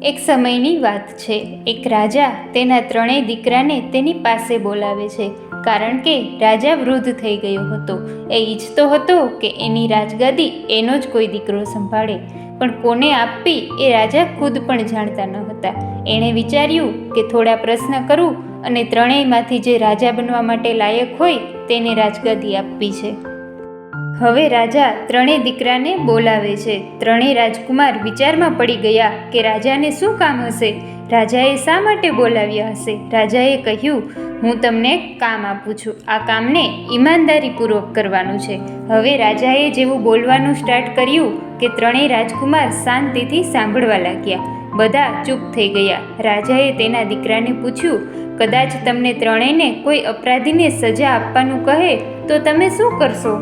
એક સમયની વાત છે. એક રાજા તેના ત્રણેય દીકરાને તેની પાસે બોલાવે છે, કારણ કે રાજા વૃદ્ધ થઈ ગયો હતો. એ ઈચ્છતો હતો કે એની રાજગાદી એનો જ કોઈ દીકરો સંભાળે, પણ કોને આપવી એ રાજા ખુદ પણ જાણતા ન હતા. એણે વિચાર્યું કે થોડા પ્રશ્ન કરું અને ત્રણેયમાંથી જે રાજા બનવા માટે લાયક હોય તેને રાજગાદી આપવી છે. હવે રાજા ત્રણેય દીકરાને બોલાવે છે. ત્રણેય રાજકુમાર વિચારમાં પડી ગયા કે રાજાને શું કામ હશે, રાજાએ શા માટે બોલાવ્યા હશે. રાજાએ કહ્યું, હું તમને કામ આપું છું, આ કામને ઈમાનદારીપૂર્વક કરવાનું છે. હવે રાજાએ જેવું બોલવાનું સ્ટાર્ટ કર્યું કે ત્રણેય રાજકુમાર શાંતિથી સાંભળવા લાગ્યા. બધા ચૂપ થઈ ગયા. રાજાએ તેના દીકરાને પૂછ્યું, કદાચ તમને ત્રણેયને કોઈ અપરાધીને સજા આપવાનું કહે તો તમે શું કરશો?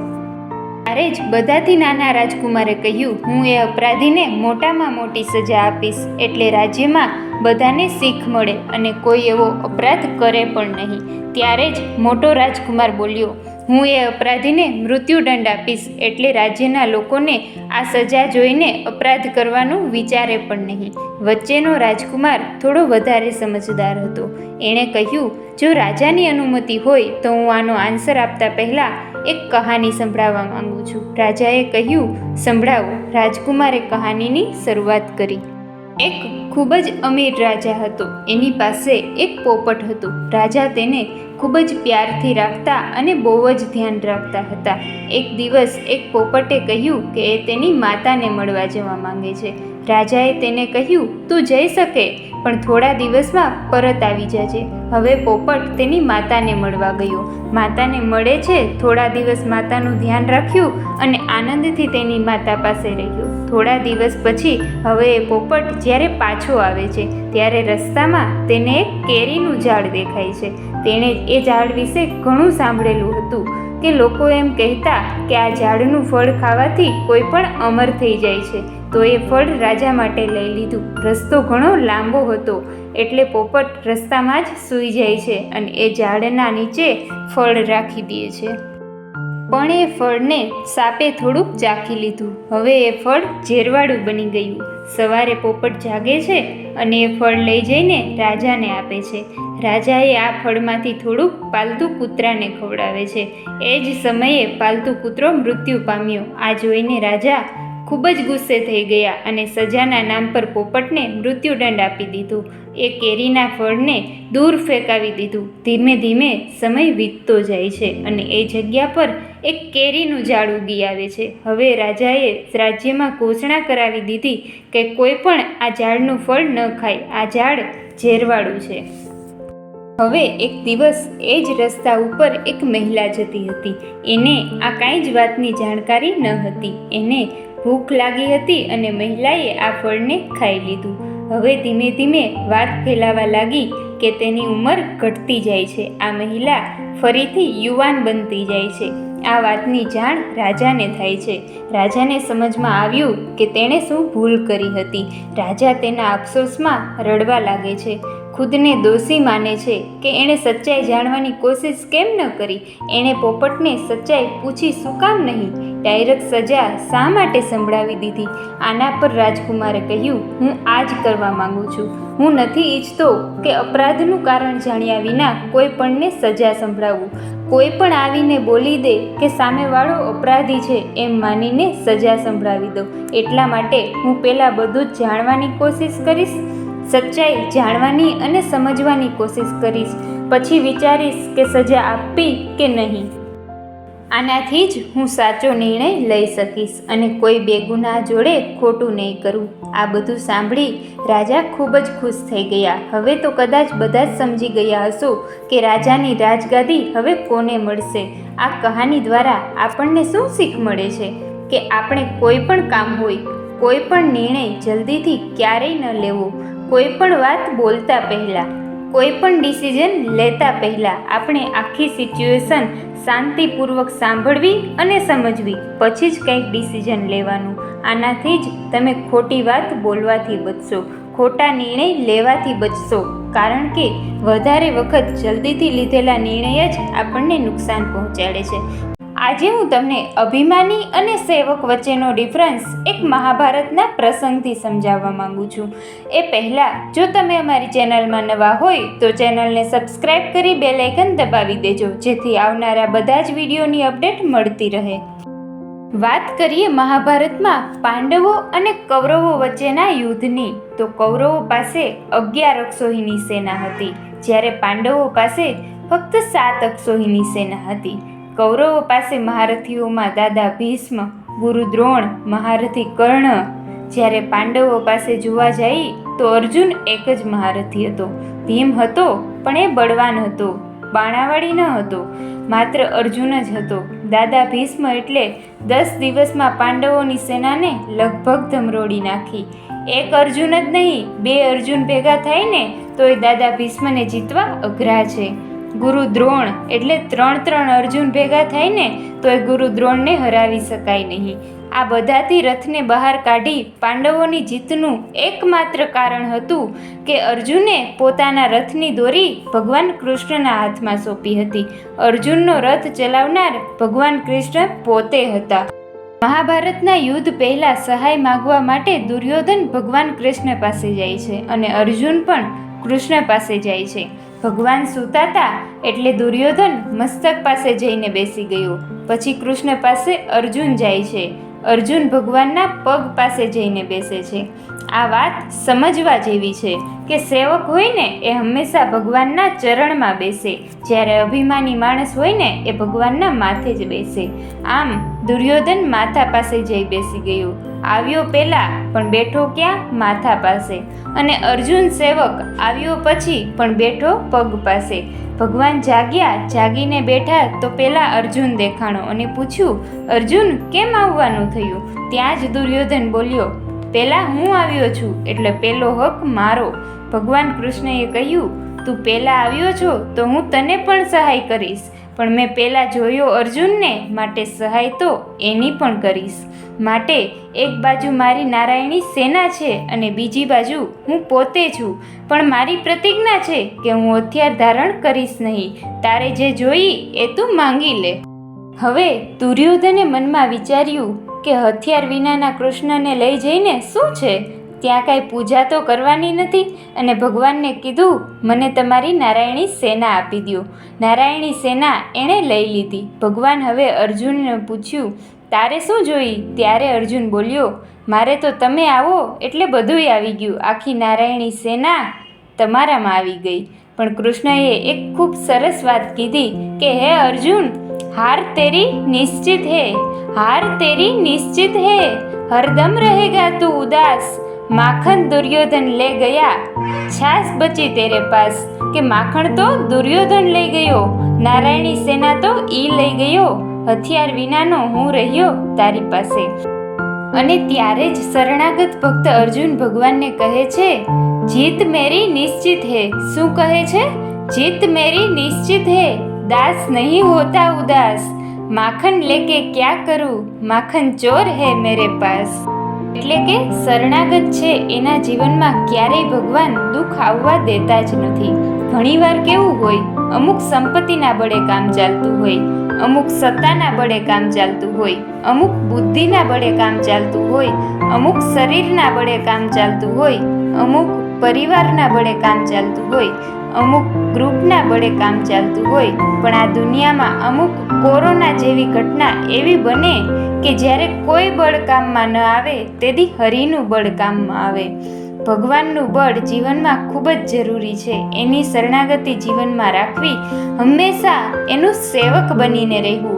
ત્યારે જ બધાથી નાના રાજકુમારે કહ્યું, હું એ અપરાધીને મોટામાં મોટી સજા આપીશ, એટલે રાજ્યમાં બધાને શીખ મળે અને કોઈ એવો અપરાધ કરે પણ નહીં. ત્યારે જ મોટો રાજકુમાર બોલ્યો, હું એ અપરાધીને મૃત્યુદંડ આપીશ, એટલે રાજ્યના લોકોને આ સજા જોઈને અપરાધ કરવાનું વિચારે પણ નહીં. વચ્ચેનો રાજકુમાર થોડો વધારે સમજદાર હતો. એણે કહ્યું, જો રાજાની અનુમતિ હોય તો હું આનો આન્સર આપતા પહેલાં એક કહાની સંભળાવવા માંગુ છું. રાજાએ કહ્યું, સંભળાવો. રાજકુમારે કહાનીની શરૂઆત કરી. એક ખૂબ જ અમીર રાજા હતો. એની પાસે એક પોપટ હતો. રાજા તેને ખૂબ જ પ્યારથી રાખતા અને બહુ જ ધ્યાન રાખતા હતા. એક દિવસ એક પોપટે કહ્યું કે એ તેની માતાને મળવા જવા માંગે છે. રાજાએ તેને કહ્યું, તું જઈ શકે, પણ થોડા દિવસમાં પરત આવી જજે. હવે પોપટ તેની માતાને મળવા ગયો. માતાને મળે છે, થોડા દિવસ માતાનું ધ્યાન રાખ્યું અને આનંદથી તેની માતા પાસે રહ્યો. થોડા દિવસ પછી હવે એ પોપટ જ્યારે પાછો આવે છે ત્યારે રસ્તામાં તેને એક કેરીનું ઝાડ દેખાય છે. તેણે એ ઝાડ વિશે ઘણું સાંભળેલું હતું કે લોકો એમ કહેતા કે આ ઝાડનું ફળ ખાવાથી કોઈ પણ અમર થઈ જાય છે. તો એ ફળ રાજા માટે લઈ લીધું. રસ્તો ઘણો લાંબો હતો, એટલે પોપટ રસ્તામાં જ સૂઈ જાય છે અને એ ઝાડના નીચે ફળ રાખી દે છે. પણ એ ફળને સાપે થોડુંક ચાખી લીધું. હવે એ ફળ ઝેરવાળું બની ગયું. સવારે પોપટ જાગે છે અને એ ફળ લઈ જઈને રાજાને આપે છે. રાજાએ આ ફળમાંથી થોડુંક પાલતુ કૂતરાને ખવડાવે છે. એ જ સમયે પાલતુ કૂતરો મૃત્યુ પામ્યો. આ જોઈને રાજા ખૂબ જ ગુસ્સે થઈ ગયા અને સજાના નામ પર પોપટને મૃત્યુદંડ આપી દીધો. એ કેરીના ફળને દૂર ફેંકાવી દીધું. ધીમે ધીમે સમય વીતતો જાય છે અને એ જગ્યા પર એક કેરીનું ઝાડ ઉગી આવે છે. હવે રાજાએ રાજ્યમાં ઘોષણા કરાવી દીધી કે કોઈ પણ આ ઝાડનું ફળ ન ખાય, આ ઝાડ ઝેરવાળું છે. હવે એક દિવસ એ જ રસ્તા ઉપર એક મહિલા જતી હતી. એને આ કાંઈ જ વાતની જાણકારી ન હતી. એને ભૂખ લાગી હતી અને મહિલાએ આ ફળને ખાઈ લીધું. હવે ધીમે ધીમે વાત ફેલાવા લાગી કે તેની ઉંમર ઘટતી જાય છે. આ મહિલા ફરીથી યુવાન બનતી જાય છે. આ વાતની જાણ રાજાને થાય છે. રાજાને સમજમાં આવ્યું કે તેણે શું ભૂલ કરી હતી. રાજા તેના અફસોસમાં રડવા લાગે છે. ખુદને દોષી માને છે કે એણે સચ્ચાઈ જાણવાની કોશિશ કેમ ન કરી. એણે પોપટને સચ્ચાઈ પૂછી શું કામ નહીં, ડાયરેક્ટ સજા શા માટે સંભળાવી દીધી. આના પર રાજકુમારે કહ્યું, હું આ જ કરવા માંગુ છું. હું નથી ઈચ્છતો કે અપરાધનું કારણ જાણ્યા વિના કોઈ પણને સજા સંભળાવવું. કોઈ પણ આવીને બોલી દે કે સામેવાળો અપરાધી છે એમ માનીને સજા સંભળાવી દઉં. એટલા માટે હું પહેલાં બધું જ જાણવાની કોશિશ કરીશ, સચ્ચાઈ જાણવાની અને સમજવાની કોશિશ કરીશ. પછી વિચારીશ કે સજા આપવી કે નહીં. આનાથી જ હું સાચો નિર્ણય લઈ શકીશ અને કોઈ બેગુનાહ જોડે ખોટું નહીં કરું. આ બધું સાંભળી રાજા ખૂબ જ ખુશ થઈ ગયા. હવે તો કદાચ બધા જ સમજી ગયા હશો કે રાજાની રાજગાદી હવે કોને મળશે. આ કહાની દ્વારા આપણને શું શીખ મળે છે કે આપણે કોઈ પણ કામ હોય, કોઈ પણ નિર્ણય જલ્દીથી ક્યારેય ન લેવો. કોઈ પણ વાત બોલતા પહેલાં, કોઈ પણ ડિસિઝન લેતા પહેલાં આપણે આખી સિચ્યુએશન શાંતિપૂર્વક સાંભળવી અને સમજવી, પછી જ કંઈક ડિસિઝન લેવાનું. આનાથી જ તમે ખોટી વાત બોલવાથી બચશો, ખોટા નિર્ણય લેવાથી બચશો. કારણ કે વધારે વખત જલ્દીથી લીધેલા નિર્ણય જ આપણને નુકસાન પહોંચાડે છે. આજે હું તમને અભિમાની અને સેવક વચ્ચેનો ડિફરન્સ એક મહાભારતના પ્રસંગથી સમજાવવા માંગુ છું. એ પહેલાં જો તમે અમારી ચેનલમાં નવા હોય તો ચેનલને સબસ્ક્રાઈબ કરી બેલ આઇકન દબાવી દેજો, જેથી આવનારા બધા જ વિડીયોની અપડેટ મળતી રહે. વાત કરીએ મહાભારતમાં પાંડવો અને કૌરવો વચ્ચેના યુદ્ધની, તો કૌરવો પાસે 11 અક્ષોહિણી સેના હતી, જ્યારે પાંડવો પાસે ફક્ત 7 અક્ષોહિણી સેના હતી. કૌરવો પાસે મહારથીઓમાં દાદા ભીષ્મ, ગુરુ દ્રોણ, મહારથી કર્ણ, જ્યારે પાંડવો પાસે જોવા જઈએ તો અર્જુન એક જ મહારથી હતો. ભીમ હતો પણ એ બળવાન હતો, બાણાવાળી ન હતો, માત્ર અર્જુન જ હતો. દાદા ભીષ્મ એટલે 10 દિવસમાં પાંડવોની સેનાને લગભગ ધમરોડી નાખી. એક અર્જુન જ નહીં, 2 અર્જુન ભેગા થાય ને તો એ દાદા ભીષ્મને જીતવા અઘરા છે. ગુરુ દ્રોણ એટલે 3 અર્જુન ભેગા થાય ને તો એ ગુરુ દ્રોણને હરાવી શકાય નહીં. આ બધાથી રથને બહાર કાઢી પાંડવોની જીતનું એકમાત્ર કારણ હતું કે અર્જુને પોતાના રથની દોરી ભગવાન કૃષ્ણના હાથમાં સોંપી હતી. અર્જુનનો રથ ચલાવનાર ભગવાન કૃષ્ણ પોતે હતા. મહાભારતના યુદ્ધ પહેલા સહાય માગવા માટે દુર્યોધન ભગવાન કૃષ્ણ પાસે જાય છે અને અર્જુન પણ કૃષ્ણ પાસે જાય છે. ભગવાન સૂતાતા એટલે દુર્યોધન મસ્તક પાસે જઈને બેસી ગયો. પછી કૃષ્ણ પાસે અર્જુન જાય છે. અર્જુન ભગવાનના પગ પાસે જઈને બેસે છે. આ વાત સમજવા જેવી છે કે સેવક હોય ને એ હંમેશા ભગવાનના ચરણમાં બેસે, જ્યારે અભિમાની માણસ હોય ને એ ભગવાનના માથે જ બેસે. આમ દુર્યોધન માથા પાસે જઈ બેસી ગયો. આવ્યો પહેલા પણ બેઠો ક્યાં? માથા પાસે. અને અર્જુન સેવક આવ્યો પછી પણ બેઠો પગ પાસે. ભગવાન જાગ્યા, જાગીને બેઠા તો પહેલાં અર્જુન દેખાણો અને પૂછ્યું, અર્જુન કેમ આવવાનું થયું? ત્યાં જ દુર્યોધન બોલ્યો, પહેલાં હું આવ્યો છું એટલે પહેલો હક મારો. ભગવાન કૃષ્ણએ કહ્યું, તું પહેલાં આવ્યો છો તો હું તને પણ સહાય કરીશ, પણ મેં પહેલાં જોયો અર્જુનને, માટે સહાય તો એની પણ કરીશ. માટે એક બાજુ મારી નારાયણી સેના છે અને બીજી બાજુ હું પોતે છું, પણ મારી પ્રતિજ્ઞા છે કે હું હથિયાર ધારણ કરીશ નહીં. તારે જે જોઈ એ તું માંગી લે. હવે દુર્યોધને મનમાં વિચાર્યું કે હથિયાર વિનાના કૃષ્ણને લઈ જઈને શું છે? ત્યાં કાંઈ પૂજા તો કરવાની નથી. અને ભગવાનને કીધું, મને તમારી નારાયણી સેના આપી દો. નારાયણી સેના એણે લઈ લીધી. ભગવાન હવે અર્જુનને પૂછ્યું, તારે શું જોઈ? ત્યારે અર્જુન બોલ્યો, મારે તો તમે આવો એટલે બધુંય આવી ગયું, આખી નારાયણી સેના તમારામાં આવી ગઈ. પણ કૃષ્ણએ એક ખૂબ સરસ વાત કીધી કે હે અર્જુન, हार तेरी निश्चित है, हार तेरी निश्चित है, हरदम रहेगा तू उदास. माखन दुर्योधन ले गया, छाछ बची तेरे पास. કે માખણ તો દુર્યોધન લઈ ગયો, નારાયણી સેના તો ઈ લઈ ગયો, હથિયાર વિનાનો હું રહ્યો તારી પાસે. અને ત્યારે જ શરણાગત ભક્ત અર્જુન ભગવાનને કહે છે, જીત મેરી નિશ્ચિત હે. શું કહે છે? જીત મેરી નિશ્ચિત હે, दास नहीं होता उदास. माखन लेके क्या करूं, माखन ચોર હે મેરે પાસ. એટલે કે શરણાગત છે એના જીવનમાં ક્યારેય ભગવાન દુઃખ આવવા દેતા જ નથી. ઘણીવાર કેવું હોય, અમુક સંપત્તિના બળે કામ ચાલતું હોય, અમુક સત્તાના બળે કામ ચાલતું હોય, અમુક બુદ્ધિના બળે કામ ચાલતું હોય, અમુક શરીરના બળે કામ ચાલતું હોય, અમુક પરિવારના બળે કામ ચાલતું હોય, અમુક ગ્રુપના બળે કામ ચાલતું હોય. પણ આ દુનિયામાં અમુક કોરોના જેવી ઘટના એવી બને કે જ્યારે કોઈ બળ કામમાં ન આવે તેથી હરિનું બળ કામમાં આવે. ભગવાનનું બળ જીવનમાં ખૂબ જ જરૂરી છે. એની શરણાગતિ જીવનમાં રાખવી, હંમેશા એનું સેવક બનીને રહેવું.